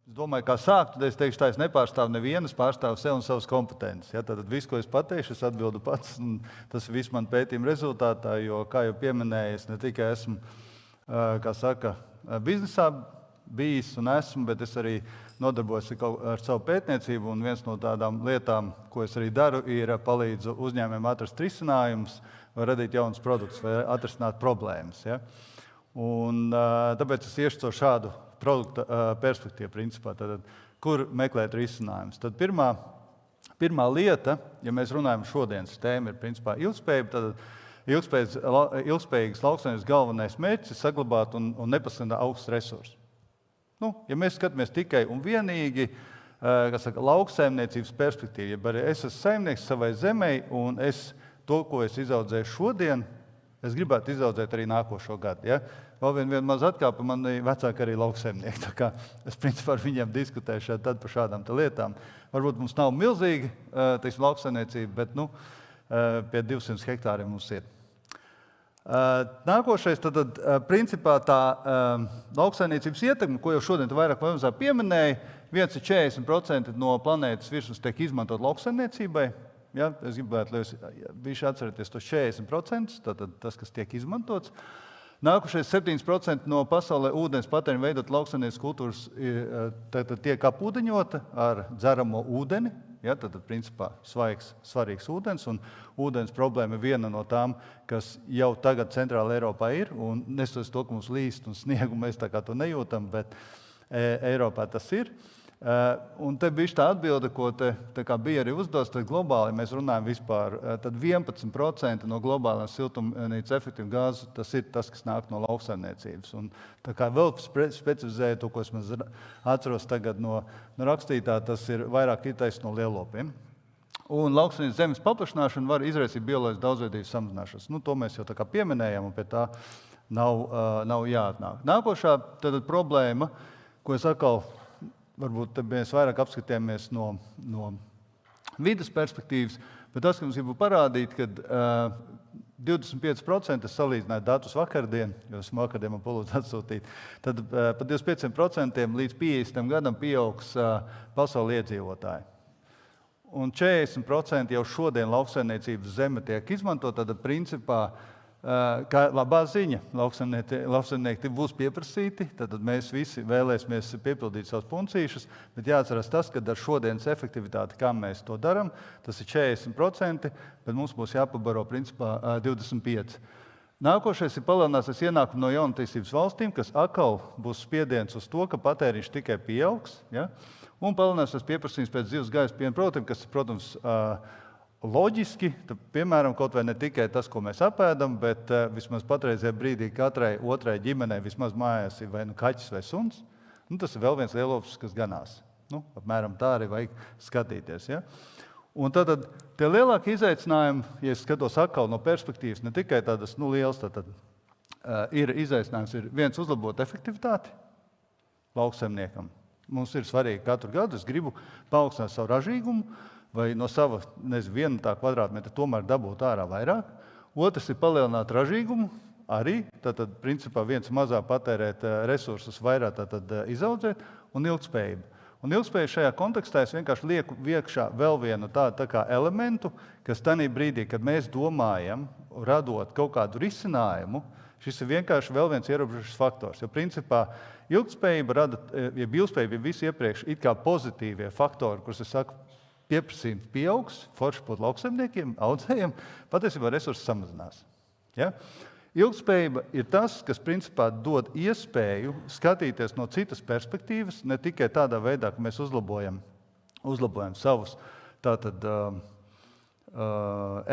Es domāju, kā sākt, tad es teikšu, tā es nepārstāvu nevienas, pārstāvu sev un savas kompetences. Ja? Tātad visu, ko es pateikšu, es atbildu pats, un tas ir viss man pētījuma rezultātā, jo, kā jau pieminēju, es ne tikai esmu, biznesā bijis un esmu, bet es arī nodarbojos ar savu pētniecību, un viens no tādām lietām, ko es arī daru, ir palīdzu uzņēmējiem atrast risinājumus, vai radīt jaunus produktus, vai atrisināt problēmas. Ja? Un tāpēc es iešu caur šādu produkta perspektīvu, principā, tad, kur meklēt risinājumus. Tad pirmā lieta, ja mēs runājam šodienas tēma, ir principā ilgspējība, tad ilgspējīgas lauksaimniecības galvenais mērķis ir saglabāt un nepasināt augstus resursus. Ja mēs skatāmies tikai un vienīgi lauksaimniecības perspektīvu, ja arī es esmu saimnieks savai zemei un to, ko es izaudzēju šodien, es gribētu izaudzēt arī nākošo gadu. Ja? Vēl viena maza atkāpe, mani vecāki arī lauksaimnieki. Tā kā es principā ar viņiem diskutēju par šādām lietām. Varbūt mums nav milzīgi lauksaimniecība, bet pie 200 hektāriem mums ir. Nākošais, tad principā tā lauksaimniecības ietekme, ko jau šodien vairāk vai mazāk pieminēja, viens ir 40% no planētas virsmas tiek izmantot lauksaimniecībai. Ja, es gribētu, lai jūs atceraties tos 40%, tātad tas, kas tiek izmantots. Nākušais 7% no pasaulē ūdens patēriņa veidot lauksaimniecības kultūras tiek apūdeņota ar dzeramo ūdeni. Ja, tātad, principā, svaigs, svarīgs ūdens, un ūdens problēma ir viena no tām, kas jau tagad Centrāla Eiropā ir, un nesoties to, ka mums līst un sniegu, mēs tā kā to nejūtam, bet Eiropā tas ir. Un te bija tā atbilde, ko bija arī uzdots, tad globāli mēs runājam vispār, tad 11% no globālās siltumnīcas efektu gāzu, tas ir tas, kas nāk no lauksaimniecības. Un tā kā vēl specifizēju to, ko es atceros tagad no rakstītā, tas ir vairāk itais no lielopiem. Un lauksaimniecības zemes paplašināšana var izraisīt bioloģiskas daudzveidības samazināšanos. To mēs jau tā kā pieminējām, un pie tā nav jāatnāk. Nākošā tad problēma, ko es atkal varbūt mēs vairāk apskatījāmies no vides perspektīvas, bet tas, ka mums gribu parādīt, ka 25% es salīdzināju datus vakardien, jo esmu vakardien man palūdzu atsūtīt, tad pa 25% līdz 50 gadam pieaugs pasaules iedzīvotāji. Un 40% jau šodien lauksaimniecības zeme tiek izmantot, tad principā kā labā ziņa, lauksaimnieki būs pieprasīti, tad mēs visi vēlēsimies piepildīt savus puncīšus, bet jāatcerās tas, ka ar šodienas efektivitāti, kā mēs to darām, tas ir 40%, bet mums būs jāpabaro principā 25%. Nākošais ir palielināsies ienākumi no jaunatīstības valstīm, kas atkal būs spiediens uz to, ka patēriņš tikai pieaugs, ja? Un palielināsies pieprasījums pēc zivs gaļas piena produktiem, kas, protams, loģiski, tad, piemēram, kaut vai ne tikai tas, ko mēs apēdam, bet vismaz patreizajā brīdī katrai otrai ģimenei vismaz mājās ir vai kaķis vai suns. Tas ir vēl viens lielops, kas ganās. Apmēram tā arī vajag skatīties. Ja? Un tad tie lielākie izaicinājumi, ja es skatos atkal no perspektīvas, ne tikai tādas liels, tad ir izaicinājums, ir viens uzlabot efektivitāti lauksaimniekam. Mums ir svarīgi katru gadu, es gribu paaugstināt savu ražīgumu, vai no sava, viena tā kvadrātmetra tomēr dabūt ārā vairāk. Otrs ir palielināt ražīgumu, arī, tātad, principā, viens mazāk patērēt resursus, vairāk tātad izaudzēt, un ilgspējība. Un ilgspējība šajā kontekstā es vienkārši lieku iekšā vēl vienu tādu kā elementu, kas tanī brīdī, kad mēs domājam, radot kaut kādu risinājumu, šis ir vienkārši vēl viens ierobežošs faktors. Jo, principā, ilgspējība ir visi iepriekš it kā pozitīvie faktori, kurus es saku, pieprasījums pieaugs, forši būt lauksaimniekiem, audzējiem, patiesībā resursi samazinās. Ja? Ilgspējība ir tas, kas principā dod iespēju skatīties no citas perspektīvas, ne tikai tādā veidā, ka mēs uzlabojam savus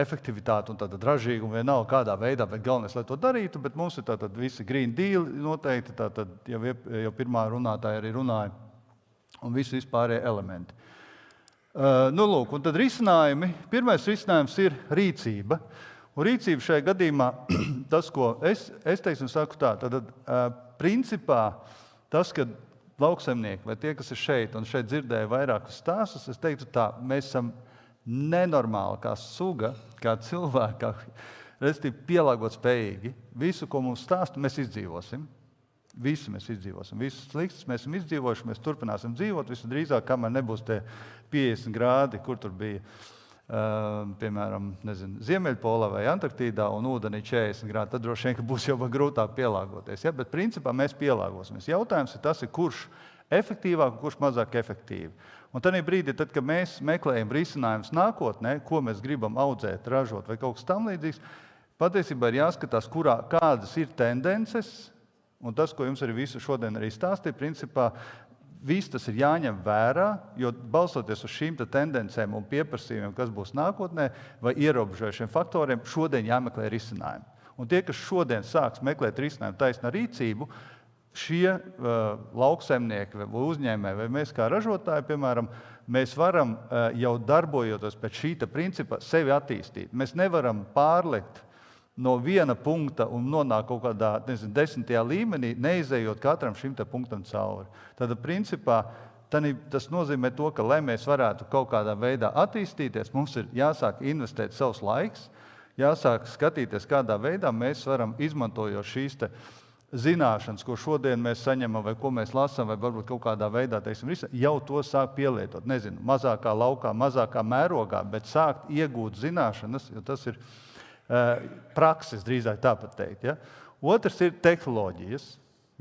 efektivitāti un ražīgumu vienalga kādā veidā, bet galvenais, lai to darītu, bet mums ir visi green deal noteikti, jau pirmā runātāja arī runāja, un visi vispārējie elementi. Lūk, un tad risinājumi. Pirmais risinājums ir rīcība. Un rīcība šajā gadījumā, tas, ko es teiksim, saku tā, tad principā tas, ka lauksaimnieki vai tie, kas ir šeit, un šeit dzirdēja vairākus stāstus, es teiktu tā, mēs esam nenormāli kā suga, kā cilvēki, respektīvi pielāgot spējīgi. Visu, ko mums stāsta, mēs izdzīvosim. Visi mēs izdzīvosim. Visas sliktas mēs esam izdzīvojuši, mēs turpināsim dzīvot. Visdrīzāk, kamēr nebūs tie 50 grādi, kur tur bija, piemēram, Ziemeļpolā vai Antarktīdā un ūdenī 40 grādi, tad droši vien, ka būs jau grūtāk pielāgoties. Ja? Bet principā mēs pielāgosimies. Jautājums ir tas, kurš efektīvāk un kurš mazāk efektīvi. Un tajā brīdī, tad, kad mēs meklējam risinājumus nākotnē, ko mēs gribam audzēt, ražot vai kaut kas tam līdzīgs, patiesībā ir jāskatās, kādas ir tendences. Un tas, ko jums arī visu šodien arī stāstīja, principā viss tas ir jāņem vērā, jo balstoties uz šīm tendencēm un pieprasījumiem, kas būs nākotnē, vai ierobežojušiem faktoriem, šodien jāmeklē risinājumi. Un tie, kas šodien sāks meklēt risinājumu taisnā rīcību, šie lauksaimnieki vai uzņēmēji, vai mēs kā ražotāji, piemēram, mēs varam jau darbojoties pēc šī principa sevi attīstīt. Mēs nevaram pārlikt no viena punkta un nonāk kaut kādā 10. līmenī, neizējot katram šim punktam cauri. Tad, principā, tas nozīmē to, ka, lai mēs varētu kaut kādā veidā attīstīties, mums ir jāsāk investēt savus laiks, jāsāk skatīties, kādā veidā mēs varam, izmantojot šīs zināšanas, ko šodien mēs saņemam, vai ko mēs lasām, vai varbūt kaut kādā veidā, jau to sāk pielietot. Mazākā laukā, mazākā mērogā, bet sākt iegūt zināšanas, jo tas ir prakses, drīzāk tāpat teikt. Ja? Otrs ir tehnoloģijas.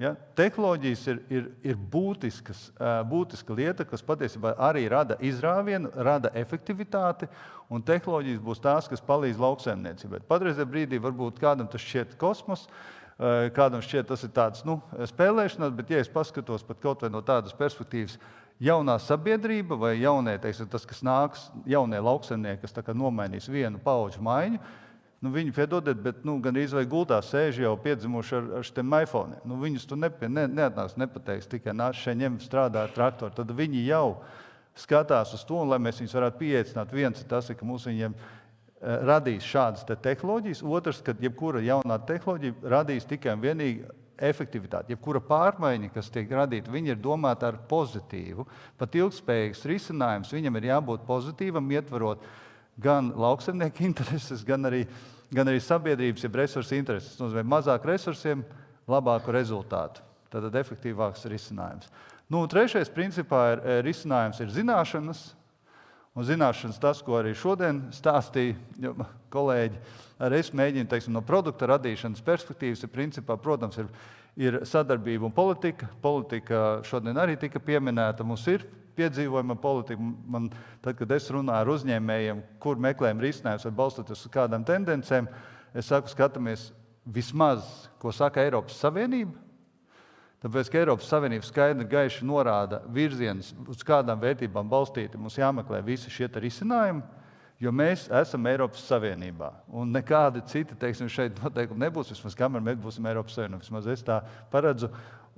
Ja? Tehnoloģijas ir būtiska lieta, kas patiesībā arī rada izrāvienu, rada efektivitāti, un tehnoloģijas būs tās, kas palīdz lauksaimniecībai. Patreizajā brīdī varbūt kādam tas šķiet kosmos, kādam šķiet tas ir tāds spēlēšanās, bet ja es paskatos pat kaut vai no tādas perspektīvas, jaunā sabiedrība vai jaunie, tas, kas nāks, jaunie lauksaimnieki, kas tā kā nomainīs vienu paudžu maiņu, viņi, piedodiet, bet gan izvai gultā sēž jau piedzimuši ar šitiem iPhone. Viņus tu neatnāks, nepateiks, tikai nāc šeit ņem strādā ar traktoru. Tad viņi jau skatās uz to, un lai mēs viņus varētu pieeicināt. Viens ir tas, ka mums viņiem radīs šādas tehnoloģijas. Otrs, ka jebkura jaunā tehnoloģija radīs tikai un vienīgi efektivitāti. Jebkura pārmaiņa, kas tiek radīta, viņa ir domāta ar pozitīvu. Pat ilgspējīgs risinājums, viņam ir jābūt pozitīvam, ietverot gan lauksaimnieku intereses, gan arī sabiedrības, jeb resursu intereses. Tas nozīmē mazāk resursiem, labāku rezultātu. Tātad efektīvāks risinājums. Trešais principā risinājums ir zināšanas. Un zināšanas tas, ko arī šodien stāstīja kolēģi, arī es mēģinu, no produkta radīšanas perspektīvas, principā, protams, ir sadarbība un politika. Politika šodien arī tika pieminēta. Mums ir piedzīvojama politika. Tad, kad es runāju ar uzņēmējiem, kur meklējam risinājumus vai balstoties uz kādām tendencēm, es saku, skatāmies vismaz, ko saka Eiropas Savienība. Tāpēc, ka Eiropas Savienība skaidri gaiši norāda virzienus, uz kādām vērtībām balstīti, mums jāmeklē visi šie risinājumi, jo mēs esam Eiropas Savienībā. Un nekādi citi, šeit noteikumi nebūs, vismaz kamēr mēs būsim Eiropas Savienībā. Vismaz es tā paredzu.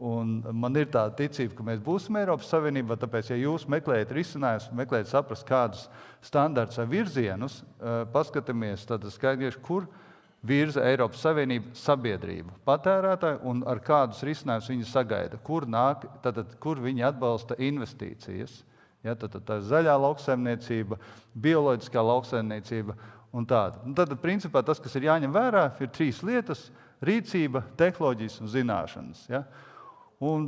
Un man ir tāda ticība, ka mēs būsim Eiropas Savienībā, tāpēc, ja jūs meklējat risinājumus, meklējat saprast kādus standartus vai virzienus, paskatāmies, tad skaidrieši, kur virza Eiropas Savienība sabiedrību, patērētāju un ar kādus risinājumus viņi sagaida, kur viņi atbalsta investīcijas. Ja, tad tā ir zaļā lauksaimniecība, bioloģiskā lauksaimniecība un tāda. Tad, principā, tas, kas ir jāņem vērā, ir 3 lietas – rīcība, tehnoloģijas un zināšanas. Ja. Un,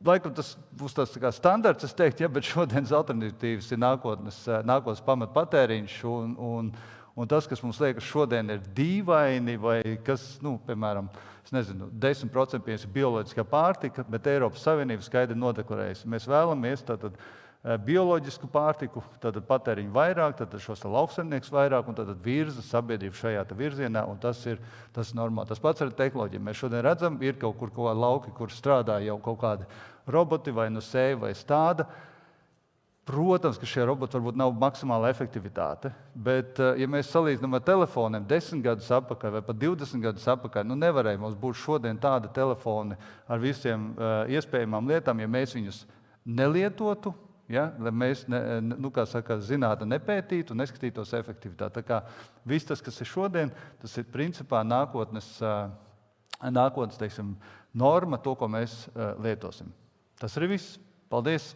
laikam, tas būs tāds kā standarts, es teiktu, ja, bet šodienas alternatīvas ir nākotnes pamatpatēriņš un tas, kas mums liekas šodien ir dīvaini vai kas, piemēram, 10% ir bioloģiskā pārtika, bet Eiropas Savienība skaidri nodeklarējusi. Mēs vēlamies tātad bioloģisku pārtiku, tad patēriņu vairāk, tad šos lauksaimnieks vairāk un tad virza sabiedrību šajā virzienā, un tas ir normāli. Tas pats ar tehnoloģiju. Mēs šodien redzam, ir kaut kādi lauki, kur strādā jau kaut kādi roboti vai sēja vai stāda. Protams, ka šie roboti varbūt nav maksimāla efektivitāte, bet, ja mēs salīdzinām ar telefoniem 10 gadus atpakaļ vai pat 20 gadus atpakaļ, nevarēja mums būt šodien tādi telefoni ar visiem iespējamām lietām, ja mēs viņus nelietotu, ja, lai mēs, zinātne nepētītu un neskatītos efektivitāti. Tā kā viss tas, kas ir šodien, tas ir principā nākotnes norma, to, ko mēs lietosim. Tas arī viss. Paldies!